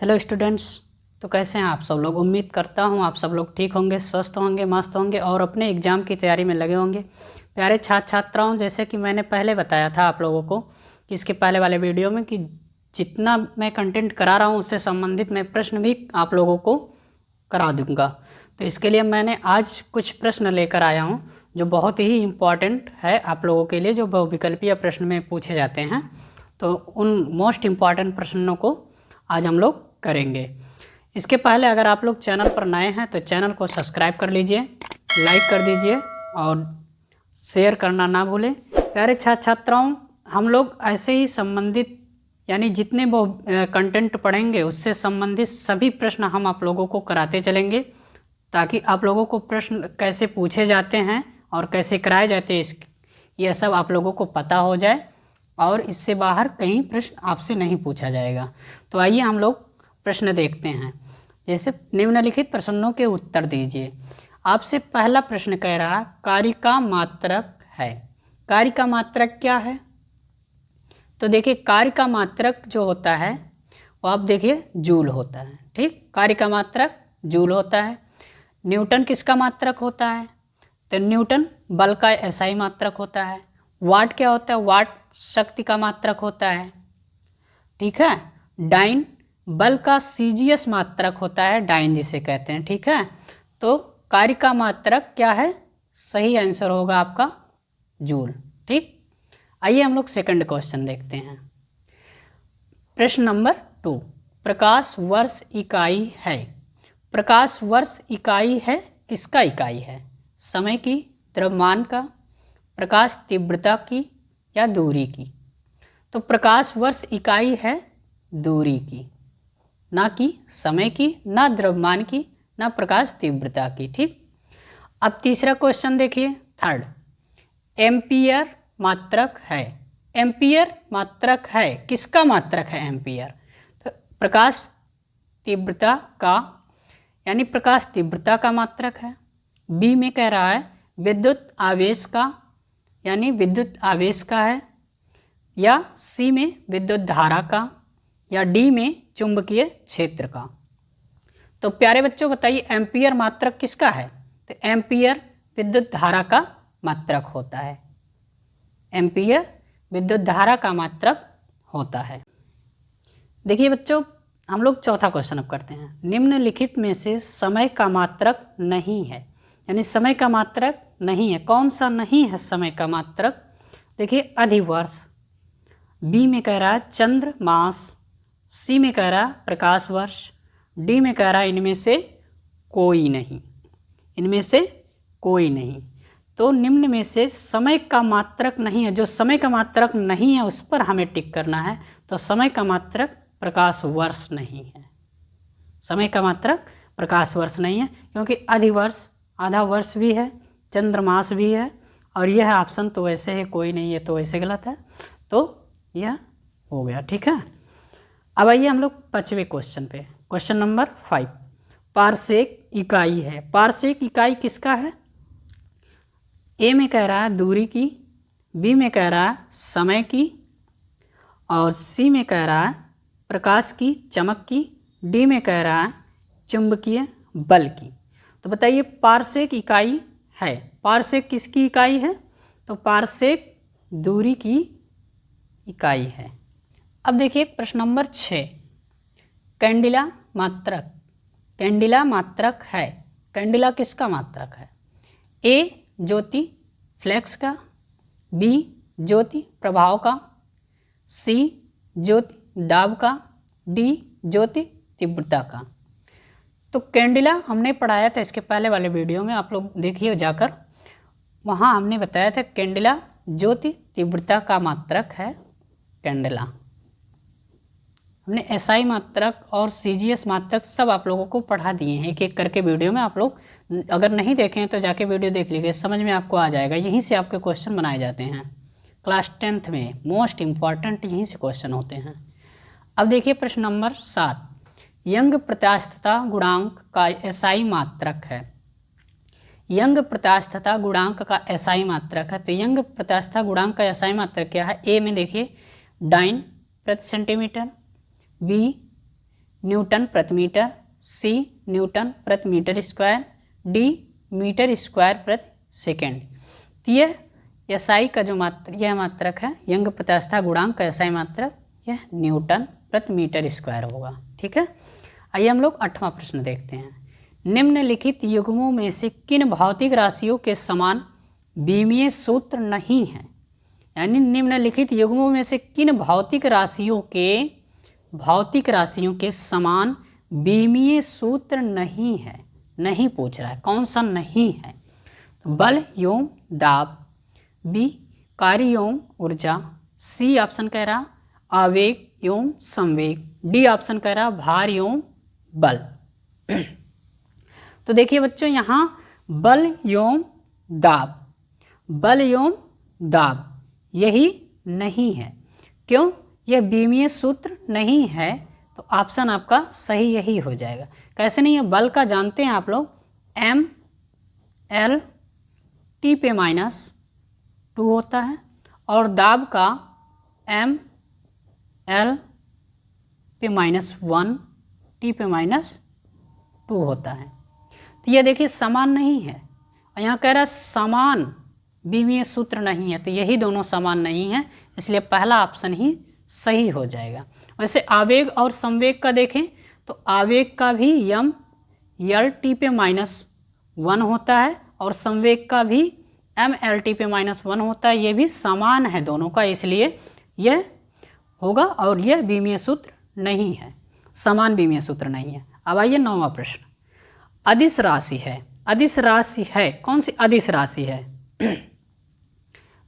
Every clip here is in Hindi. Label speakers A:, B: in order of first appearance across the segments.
A: Hello students. तो कैसे हैं आप सब लोग। उम्मीद करता हूं आप सब लोग ठीक होंगे, स्वस्थ होंगे, मस्त होंगे और अपने एग्ज़ाम की तैयारी में लगे होंगे। प्यारे छात्र छात्राओं, जैसे कि मैंने पहले बताया था आप लोगों को कि इसके पहले वाले वीडियो में कि जितना मैं कंटेंट करा रहा हूं उससे संबंधित मैं प्रश्न भी आप लोगों को करा दूंगा। तो इसके लिए मैंने आज कुछ प्रश्न लेकर आया हूं जो बहुत ही इम्पॉर्टेंट है आप लोगों के लिए, जो बहुविकल्पीय प्रश्न में पूछे जाते हैं। तो उन मोस्ट इम्पॉर्टेंट प्रश्नों को आज हम लोग करेंगे। इसके पहले अगर आप लोग चैनल पर नए हैं तो चैनल को सब्सक्राइब कर लीजिए, लाइक कर दीजिए और शेयर करना ना भूलें। प्यारे छात्र छात्राओं, हम लोग ऐसे ही संबंधित यानी जितने वो कंटेंट पढ़ेंगे उससे संबंधित सभी प्रश्न हम आप लोगों को कराते चलेंगे, ताकि आप लोगों को प्रश्न कैसे पूछे जाते हैं और कैसे कराए जाते हैं यह सब आप लोगों को पता हो जाए और इससे बाहर कहीं प्रश्न आपसे नहीं पूछा जाएगा। तो आइए हम लोग प्रश्न देखते हैं। जैसे निम्नलिखित प्रश्नों के उत्तर दीजिए। आपसे पहला प्रश्न कह रहा कार्य का मात्रक है। कार्य का मात्रक क्या है? तो देखिए, कार्य का मात्रक जो होता है वो आप देखिए जूल होता है। ठीक, कार्य का मात्रक जूल होता है। न्यूटन किसका मात्रक होता है? तो न्यूटन बल का एसआई मात्रक होता है। वाट क्या होता है? वाट शक्ति का मात्रक होता है। ठीक है। डाइन बल का सीजीएस मात्रक होता है, डाइन जिसे कहते हैं। ठीक है। तो कार्य का मात्रक क्या है? सही आंसर होगा आपका जूल। ठीक, आइए हम लोग सेकंड क्वेश्चन देखते हैं। प्रश्न नंबर 2, प्रकाश वर्ष इकाई है। प्रकाश वर्ष इकाई है किसका इकाई है? समय की, द्रव्यमान का, प्रकाश तीव्रता की या दूरी की? तो प्रकाश वर्ष इकाई है दूरी की, ना कि समय की, ना द्रव्यमान की, ना प्रकाश तीव्रता की। ठीक, अब तीसरा क्वेश्चन देखिए, थर्ड। एम्पियर मात्रक है। एम्पियर मात्रक है किसका मात्रक है? एम्पियर तो प्रकाश तीव्रता का यानी प्रकाश तीव्रता का मात्रक है। बी में कह रहा है विद्युत आवेश का यानी विद्युत आवेश का है, या सी में विद्युत धारा का, या डी में चुंबकीय क्षेत्र का। तो प्यारे बच्चों बताइए एम्पियर मात्रक किसका है? तो एम्पियर विद्युत धारा का मात्रक होता है। एम्पियर विद्युत धारा का मात्रक होता है। देखिए बच्चों, हम लोग चौथा क्वेश्चन अब करते हैं। निम्नलिखित में से समय का मात्रक नहीं है, यानी समय का मात्रक नहीं है। कौन सा नहीं है समय का मात्रक? देखिए, अधिवर्ष। बी में कह रहा है चंद्र मास, सी में कह रहा है प्रकाश वर्ष, डी में कह रहा है इनमें से कोई नहीं। इनमें से कोई नहीं। तो निम्न में से समय का मात्रक नहीं है। जो समय का मात्रक नहीं है उस पर हमें टिक करना है। तो समय का मात्रक प्रकाश वर्ष नहीं है। समय का मात्रक प्रकाश वर्ष नहीं है, क्योंकि अधिवर्ष आधा वर्ष भी है, चंद्रमास भी है, और यह ऑप्शन तो वैसे है कोई नहीं है, तो वैसे गलत है। तो यह हो गया। ठीक है। अब आइए हम लोग पांचवें क्वेश्चन पे। क्वेश्चन नंबर 5, पारसेक इकाई है। पारसेक इकाई किसका है? ए में कह रहा है दूरी की, बी में कह रहा है समय की, और सी में कह रहा है प्रकाश की, चमक की, डी में कह रहा है चुंबकीय बल की। तो बताइए पारसेक इकाई है। पारसेक किसकी इकाई है? तो पारसेक दूरी की इकाई है। अब देखिए प्रश्न नंबर 6, कैंडिला मात्रक। कैंडिला मात्रक है। कैंडिला किसका मात्रक है? ए ज्योति फ्लैक्स का, बी ज्योति प्रभाव का, सी ज्योति दाब का, डी ज्योति तीव्रता का। तो कैंडिला हमने पढ़ाया था इसके पहले वाले वीडियो में, आप लोग देखिए जाकर, वहाँ हमने बताया था कैंडिला ज्योति तीव्रता का मात्रक है। कैंडिला हमने एसआई मात्रक और सीजीएस मात्रक सब आप लोगों को पढ़ा दिए हैं एक एक करके वीडियो में। आप लोग अगर नहीं देखें तो जाके वीडियो देख लीजिए, समझ में आपको आ जाएगा। यहीं से आपके क्वेश्चन बनाए जाते हैं क्लास 10th में। मोस्ट इम्पॉर्टेंट यहीं से क्वेश्चन होते हैं। अब देखिए प्रश्न नंबर 7, यंग प्रत्यास्थता गुणांक का एसआई मात्रक है। यंग प्रत्यास्थता गुणांक का एसआई मात्रक है। तो यंग प्रत्यास्थता गुणांक का एसआई मात्रक क्या है? ए में देखिए डाइन प्रति सेंटीमीटर, बी न्यूटन प्रति मीटर, सी न्यूटन प्रति metre square, D metre square प्रति सेकेंड। तो यह एसआई का जो यह मात्रक है, यंग प्रत्यास्थता गुणांक का एसआई मात्रक, यह न्यूटन प्रति मीटर स्क्वायर होगा। ठीक है, आइए हम लोग 8वां प्रश्न देखते हैं। निम्नलिखित युग्मों में से किन भौतिक राशियों के समान बीमीय सूत्र नहीं है? यानी निम्नलिखित युग्मों में से किन भौतिक राशियों के समान बीमीय सूत्र नहीं है, नहीं पूछ रहा है, कौन सा नहीं है? तो बल एवं दाब, बी कार्य एवं ऊर्जा, सी ऑप्शन कह रहा आवेग एवं संवेग, डी ऑप्शन कह रहा भार एवं बल। तो देखिए बच्चों, यहाँ बल एवं दाब यही नहीं है। क्यों? यह बीमीय सूत्र नहीं है, तो ऑप्शन आपका सही यही हो जाएगा। कैसे नहीं है? बल का जानते हैं आप लोग, एम एल टी पे -2 होता है, और दाब का एम एल पे -1 टी पे -2 होता है। तो ये देखिए समान नहीं है, और यहाँ कह रहा है समान बीमीय सूत्र नहीं है, तो यही दोनों समान नहीं है, इसलिए पहला ऑप्शन ही सही हो जाएगा। वैसे आवेग और संवेग का देखें तो आवेग का भी यम एल टी पे -1 होता है, और संवेग का भी एम एल टी पे -1 होता है। ये भी समान है दोनों का, इसलिए यह होगा, और यह बीमीय सूत्र नहीं है, समान बीमीय सूत्र नहीं है। अब आइए 9वां प्रश्न। अदिश राशि है, अदिश राशि है, कौन सी अदिश राशि है?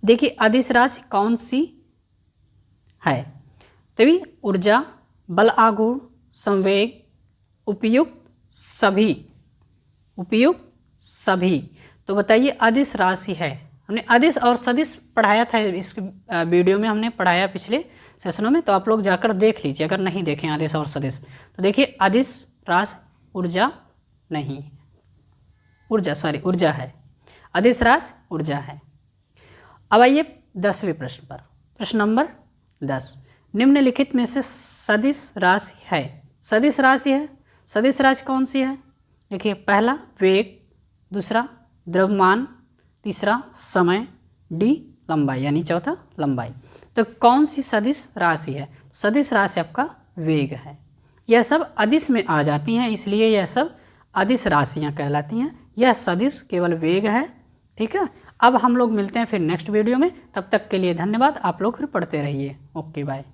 A: देखिए अदिश राशि कौन सी है? तभी ऊर्जा, बल आघूर्ण, संवेग, उपयुक्त सभी। तो बताइए अदिश राशि है। हमने अदिश और सदिश पढ़ाया था, इस वीडियो में हमने पढ़ाया पिछले सेशनों में, तो आप लोग जाकर देख लीजिए अगर नहीं देखें अदिश और सदिश। तो देखिए अदिश राशि ऊर्जा नहीं, ऊर्जा है, अदिश राशि ऊर्जा है। अब आइए 10वें प्रश्न पर। प्रश्न नंबर 10, निम्नलिखित में से सदिश राशि है। सदिश राशि है, सदिश राशि कौन सी है? देखिए पहला वेग, दूसरा द्रव्यमान, तीसरा समय, डी लंबाई, यानी चौथा लंबाई। तो कौन सी सदिश राशि है? सदिश राशि आपका वेग है। यह सब अदिश में आ जाती हैं, इसलिए यह सब अदिश राशियाँ कहलाती हैं। यह सदिश केवल वेग है। ठीक है, अब हम लोग मिलते हैं फिर नेक्स्ट वीडियो में। तब तक के लिए धन्यवाद। आप लोग फिर पढ़ते रहिए। Okay bye.